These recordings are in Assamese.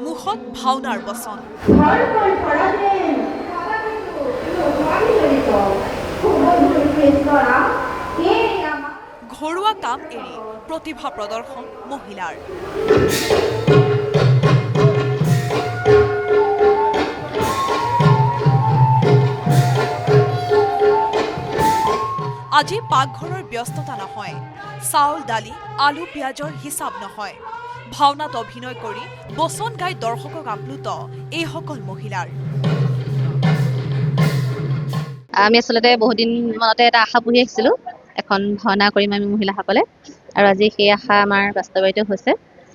মুখত ভাওনাৰ বচন ঘৰুৱা কাম এৰি প্ৰতিভা প্ৰদৰ্শন মহিলাৰ আজি পাকঘৰৰ ব্যস্ততা নহয় চাউল দালি আলু পিয়াজৰ হিচাপ নহয় ভাওনাত অভিনয় কৰি বচন গাই দৰ্শকক আপ্লুত এই সকল মহিলাৰ আমি আসলে বহুত দিন মনতে এটা আশা পুহি আহিছিলো এখন ভাওনা কৰিম আমি মহিলাসকলে আৰু আজি সেই আশা আমাৰ বাস্তৱায়িত হৈছে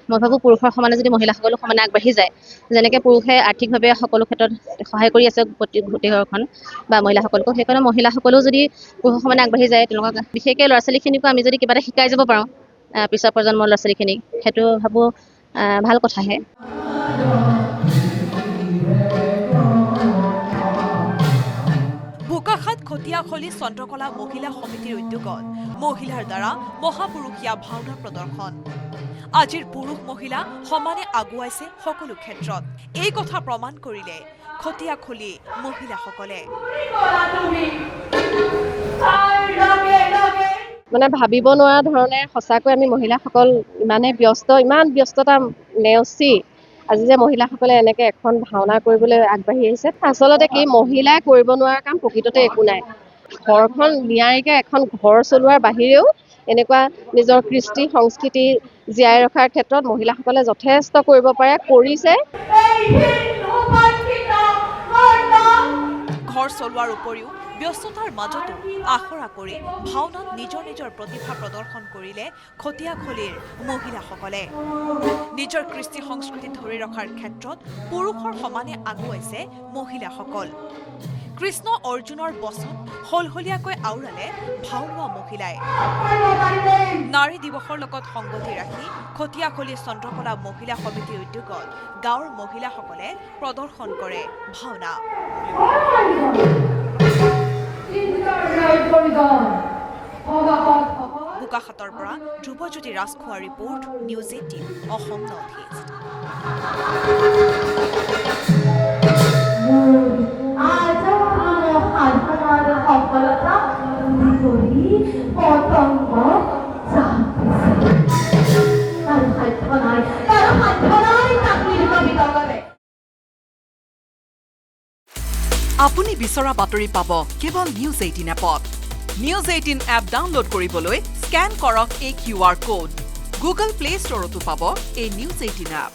মই ভাবো পুৰুষৰ সমানে যদি মহিলাসকলো সমানে আগবাঢ়ি যায় যেনেকে পুৰুষে আৰ্থিকভাৱে সকলো ক্ষেত্ৰত সহায় কৰি আছে গোটেই ঘৰখন বা মহিলাসকলকো সেইকাৰণে মহিলাসকলেও যদি পুৰুষৰ সমানে আগবাঢ়ি যায় তেওঁলোকক বিশেষকৈ ল'ৰা ছোৱালীখিনিকো আমি যদি কিবা এটা শিকাই যাব পাৰোঁ পিছৰ প্ৰজন্মৰ ল'ৰা ছোৱালীখিনিক সেইটো ভাবো ভাল কথাহে বোকাখাত খটিয়াখলি চন্দ্ৰকলা মহিলা সমিতিৰ উদ্যোগত মহিলাৰ দ্বাৰা মহাপুৰুষীয়া ভাওনা প্ৰদৰ্শন আজিৰ পুৰুষ মহিলা সমানে আগুৱাইছে সকলো ক্ষেত্ৰত এই কথা প্ৰমাণ কৰিলে খটিয়াখলি মহিলাসকলে মানে ভাবিব নোৱাৰা ধৰণে সঁচাকৈ আমি মহিলাসকল ইমান ব্যস্ততা নেওচি আজি যে মহিলাসকলে এনেকে এখন ভাওনা কৰিবলৈ আগবাঢ়ি আহিছে আচলতে কি মহিলাই কৰিব নোৱাৰা কাম প্ৰকৃততে একো নাই ঘৰখন নিয়াৰিকৈ এখন ঘৰ চলোৱাৰ বাহিৰেও এনেকুৱা নিজৰ কৃষ্টি সংস্কৃতি জীয়াই ৰখাৰ ক্ষেত্ৰত মহিলাসকলে যথেষ্ট কৰিব পাৰে কৰিছে ঘৰ চলোৱাৰ উপৰিও ব্যস্ততাৰ মাজতো আখৰা কৰি ভাওনাত নিজৰ নিজৰ প্ৰতিভা প্ৰদৰ্শন কৰিলে খটিয়াখলিৰ মহিলাসকলে নিজৰ কৃষ্টি সংস্কৃতি ধৰি ৰখাৰ ক্ষেত্ৰত পুৰুষৰ সমানে আগুৱাইছে মহিলাসকল কৃষ্ণ অৰ্জুনৰ বচন হলহলীয়াকৈ আওৰালে ভাওলোৱা মহিলাই নাৰী দিৱসৰ লগত সংগতি ৰাখি খটিয়াখলি চন্দ্ৰকলা মহিলা সমিতিৰ উদ্যোগত গাঁৱৰ মহিলাসকলে প্ৰদৰ্শন কৰে ভাওনা বোকাখাতৰ পৰা Dhruvajyoti Rajkhowa report news 18 Assam north east আপুনি বিচৰা বাতৰি পাব কেৱল নিউজ 18 এপত নিউজ 18 এপ ডাউনলোড কৰিবলৈ স্ক্যান কৰক এই QR কোড গুগল প্লে ষ্টৰতো পাব এই নিউজ 18 এপ